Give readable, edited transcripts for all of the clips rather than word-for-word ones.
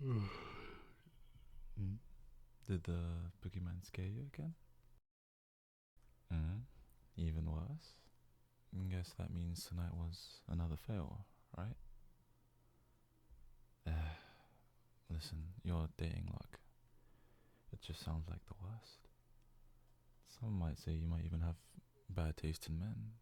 Mm. Did the boogeyman scare you again? Mm. Even worse? Guess that means tonight was another fail, right? Listen, your dating luck. It just sounds like the worst. Some might say you might even have bad taste in men.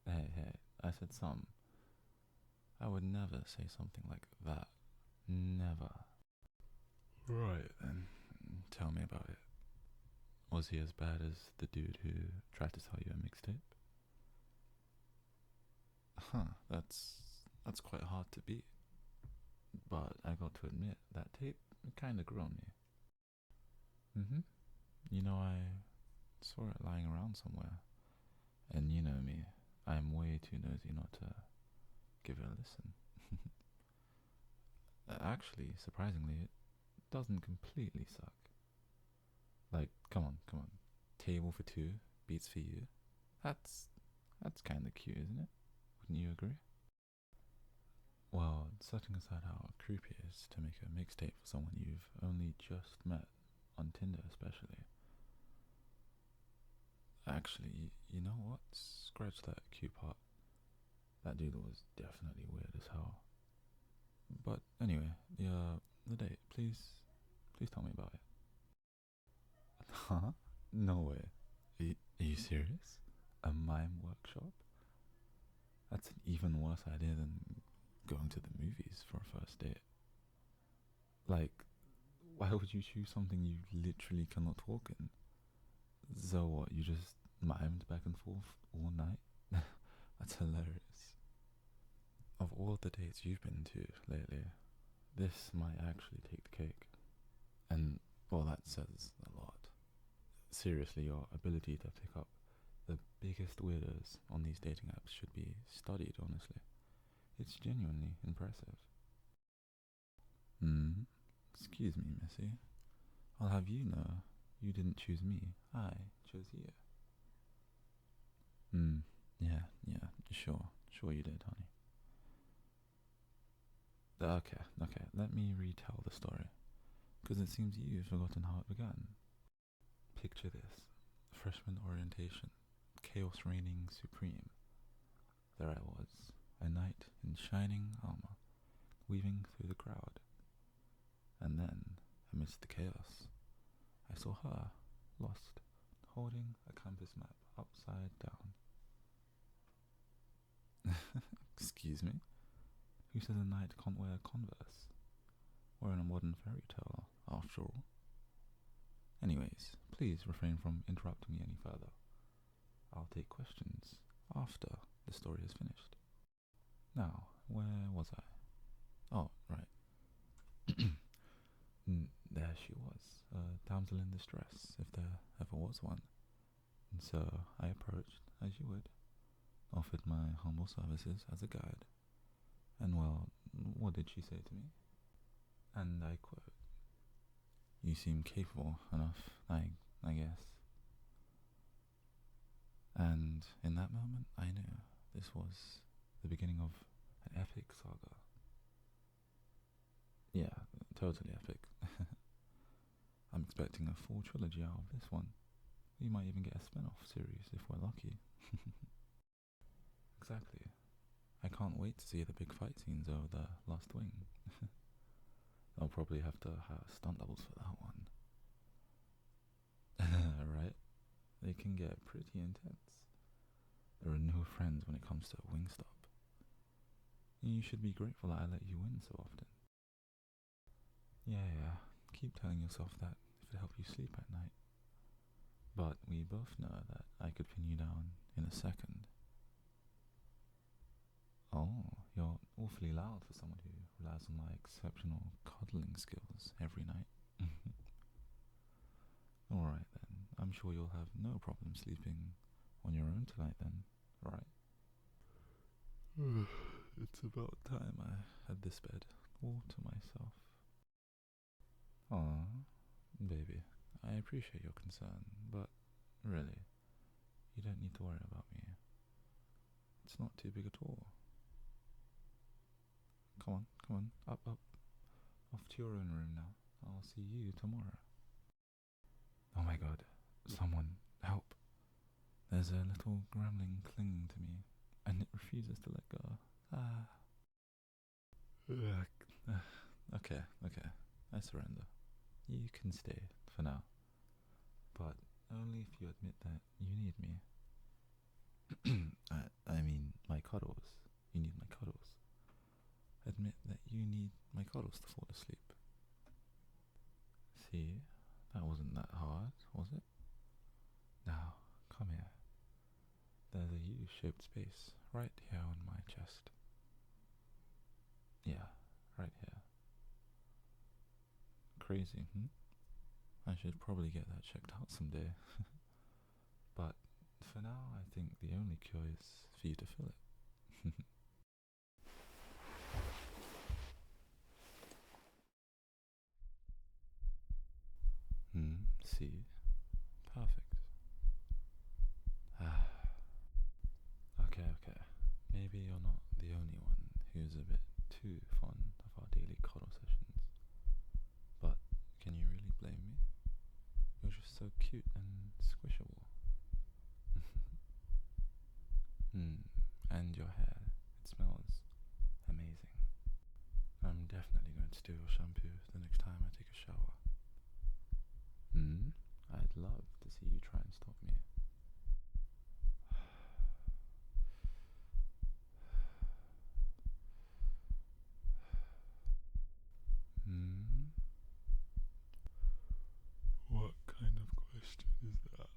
Hey, I said some. I would never say something like that. Never. Right then, tell me about it. Was he as bad as the dude who tried to sell you a mixtape? Huh, that's quite hard to beat. But I got to admit, that tape kinda grew on me. Mm-hmm. You know, I saw it lying around somewhere. And you know me, I'm way too nosy not to give it a listen. Actually, surprisingly, it doesn't completely suck. Like, come on. Table for two, beats for you. That's that's kinda cute, isn't it? Wouldn't you agree? Well, setting aside how creepy it is to make a mixtape for someone you've only just met, on Tinder especially. Actually, you know what? Scratch that cute part. That dude was definitely weird as hell. But anyway, the date. Please tell me about it. Huh? No way. Are you serious? A mime workshop? That's an even worse idea than going to the movies for a first date. Like, why would you choose something you literally cannot talk in? So what, you just mimed back and forth all night? That's hilarious. Of all the dates you've been to lately, this might actually take the cake. And, well, that says a lot. Seriously, your ability to pick up the biggest weirdos on these dating apps should be studied, honestly. It's genuinely impressive. Hmm? Excuse me, Missy. I'll have you know, you didn't choose me. I chose you. Hmm. Yeah. Sure you did, honey. Okay. Let me retell the story, because it seems you've forgotten how it began. Picture this: freshman orientation, chaos reigning supreme. There I was, a knight in shining armor, weaving through the crowd. And then, amidst the chaos, I saw her, lost, holding a campus map upside down. Excuse me? Who says a knight can't wear Converse? We're in a modern fairy tale, after all. Anyways, please refrain from interrupting me any further. I'll take questions after the story is finished. Now, where was I? Oh, right. There she was, a damsel in distress, if there ever was one. And so I approached, as you would, offered my humble services as a guide. And well, what did she say to me? And I quote, "You seem capable enough, I guess." And in that moment, I knew this was the beginning of an epic saga. Yeah, totally epic. I'm expecting a full trilogy out of this one. We might even get a spin off series if we're lucky. Exactly. I can't wait to see the big fight scenes over the last wing. I'll probably have to hire stunt doubles for that one. Right? They can get pretty intense. There are no friends when it comes to Wingstop. You should be grateful that I let you win so often. Yeah. Keep telling yourself that if it helped you sleep at night. But we both know that I could pin you down in a second. Oh, you're awfully loud for someone who relies on my exceptional cuddling skills every night. Alright then, I'm sure you'll have no problem sleeping on your own tonight then, right? It's about time I had this bed all to myself. Aw, baby, I appreciate your concern, but really, you don't need to worry about me. It's not too big at all. Come Come on, up, up, off to your own room now. I'll see you tomorrow. Oh my god, someone, help. There's a little gremlin clinging to me, and it refuses to let go. Ah. Okay, I surrender. You can stay, for now. But only if you admit that you need me. I mean, my cuddles. You need my cuddles. Admit that you need my cuddles to fall asleep. See, that wasn't that hard, was it? Now, come here. There's a U-shaped space right here on my chest. Yeah, right here. Crazy, I should probably get that checked out someday. But for now, I think the only cure is for you to fill it. See? Perfect. Okay. Maybe you're not the only one who's a bit too fond of our daily cuddle sessions. But can you really blame me? You're just so cute and squishable. And your hair, it smells amazing. I'm definitely going to steal your shampoo the next time I take a shower. I'd love to see you try and stop me. What kind of question is that?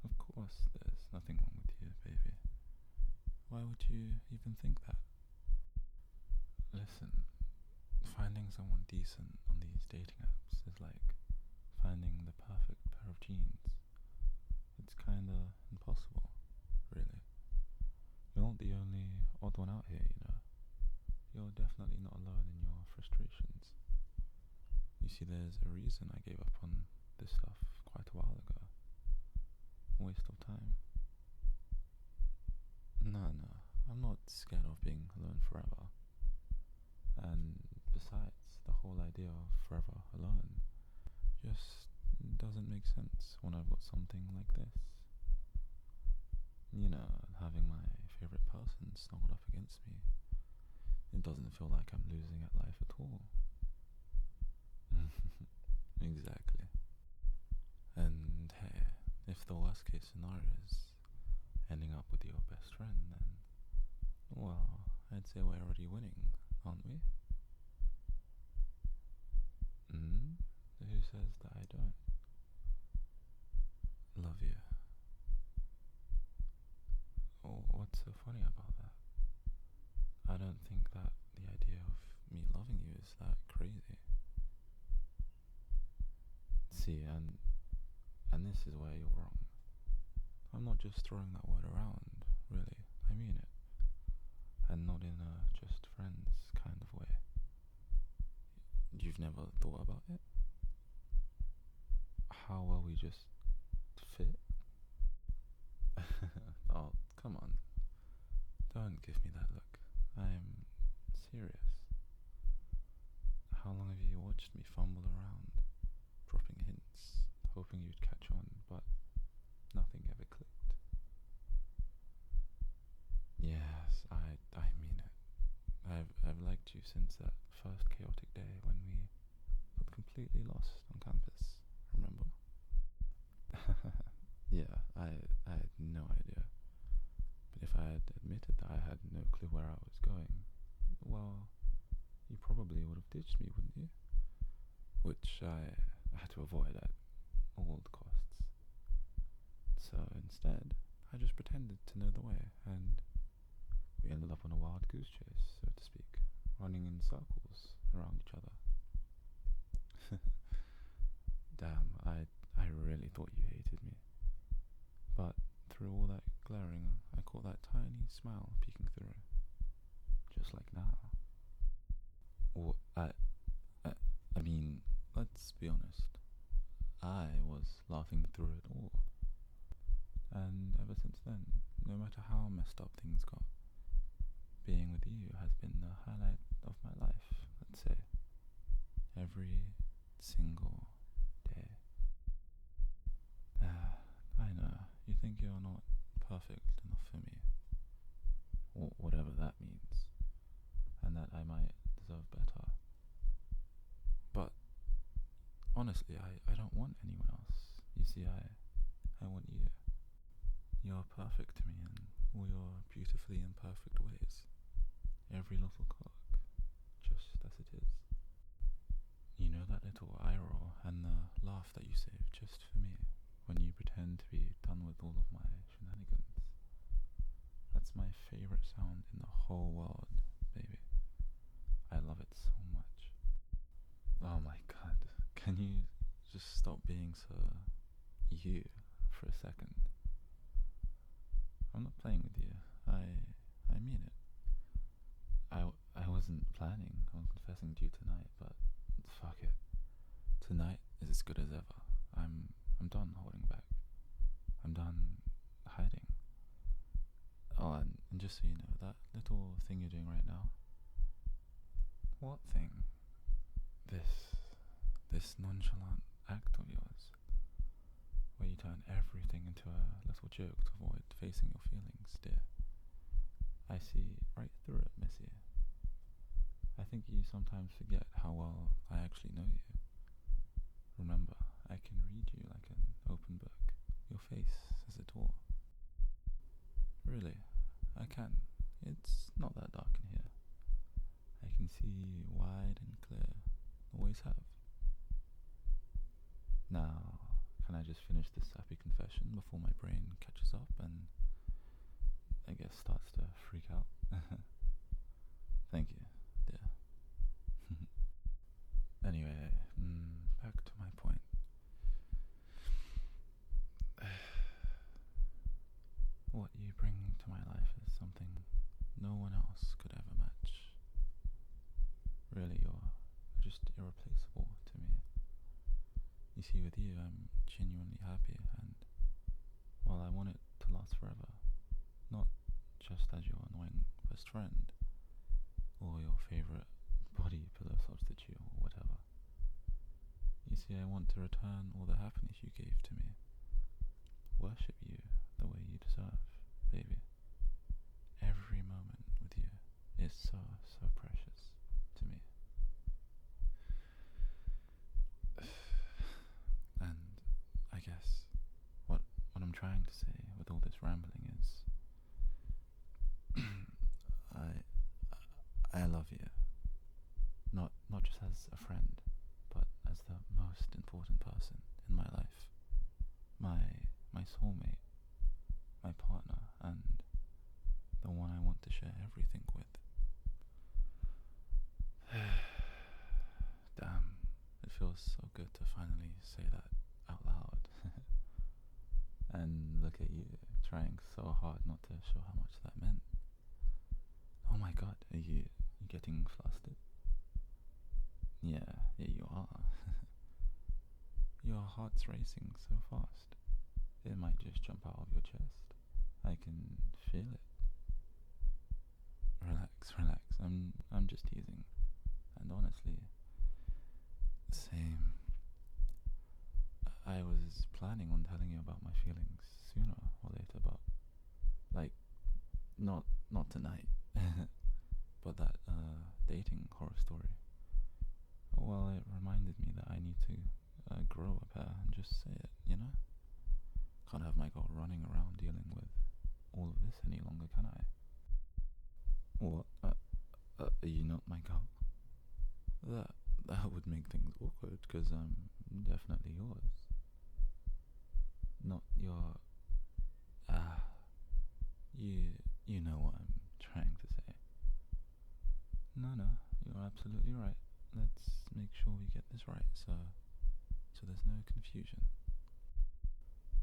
Of course, there's nothing wrong with you, baby. Why would you even think that? Listen, finding someone decent on these dating apps is like finding the perfect pair of jeans. It's kinda impossible, really. You're not the only odd one out here, you know. You're definitely not alone in your frustrations. You see, there's a reason I gave up on this stuff quite a while ago. Waste of time. No, I'm not scared of being alone forever. And besides, the whole idea of forever alone just doesn't make sense when I've got something like this. You know, having my favourite person snuggled up against me. It doesn't feel like I'm losing at life at all. Exactly. And hey, if the worst case scenario is ending up with your best friend, then, well, I'd say we're already winning, aren't we? Who says that I don't? Love you. Oh, what's so funny about that? I don't think that the idea of me loving you is that crazy. See, and this is where you're wrong. I'm not just throwing that word around, really. I mean it. And not in a just friends kind of way. You've never thought about it? How well we just fit? Oh, come on. Don't give me that look. I'm serious. How long have you watched me fumble around, dropping hints, hoping you'd catch on, but nothing ever clicked? Yes, I mean it. I've liked you since that first chaotic day when we got completely lost on campus, remember? Yeah, I had no idea. But if I had admitted that I had no clue where I was going, well, you probably would have ditched me, wouldn't you? Which I had to avoid at all costs. So instead, I just pretended to know the way, and we ended up on a wild goose chase, so to speak, running in circles around each other. Damn, I really thought you hated me. But through all that glaring, I caught that tiny smile peeking through. Just like now. Or I mean, let's be honest. I was laughing through it all. And ever since then, no matter how messed up things got, being with you has been the highlight of my life, let's say. Every single day. I know, you think you're not perfect enough for me, or whatever that means, and that I might deserve better. But honestly, I don't want anyone else. You see, I want you. You're perfect to me in all your beautifully imperfect ways. Every little quirk, just as it is. You know that little eye roll and the laugh that you save just for me when you pretend to be done with all of my shenanigans. That's my favorite sound in the whole world, baby. I love it so much. Oh my god, can you just stop being so you for a second? I'm not playing with you. I mean it. I wasn't planning on confessing to you tonight, but fuck it. Tonight is as good as ever. I'm done holding back. I'm done hiding. Oh, and just so you know, that little thing you're doing right now. What thing? This nonchalant act of yours, where you turn everything into a little joke to avoid facing your feelings, dear. I see right through it, missy. I think you sometimes forget how well I actually know you. Remember, I can read you like an open book. Your face says it all. Really, I can. It's not that dark in here. I can see wide and clear. Always have. Now, can I just finish this happy confession before my brain catches up and I guess starts to freak out? Thank you, dear. Anyway, back to my point. What you bring to my life is something no one else could ever match. Really, you're just irreplaceable to me. You see, with you, I'm genuinely happy, and, well, I want it to last forever. Not just as your annoying best friend, or your favourite body pillow substitute, or whatever. You see, I want to return all the happiness you gave to me. Worship you the way you deserve, baby. Every moment with you is so, so precious to me. And I guess what I'm trying to say with all this rambling is I love you. Not just as a friend, but as the most important person in my life. My soulmate, my partner, and the one I want to share everything with. Damn, it feels so good to finally say that out loud. And look at you, trying so hard not to show how much that meant. Oh my god, are you getting flustered? Yeah, you are. Your heart's racing so fast. It might just jump out of your chest. I can feel it. Relax. I'm just teasing. And honestly, same. I was planning on telling you about my feelings sooner or later, but not tonight. But that dating horror story. Well, it reminded me that I need to grow a pair and just say it, you know? Can't have my girl running around dealing with all of this any longer, can I? What? Are you not my girl? That would make things awkward, because I'm definitely yours. Not your... You know what I'm trying to say. No, you're absolutely right. Let's make sure we get this right, so there's no confusion.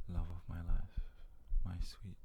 Love of my life, my sweet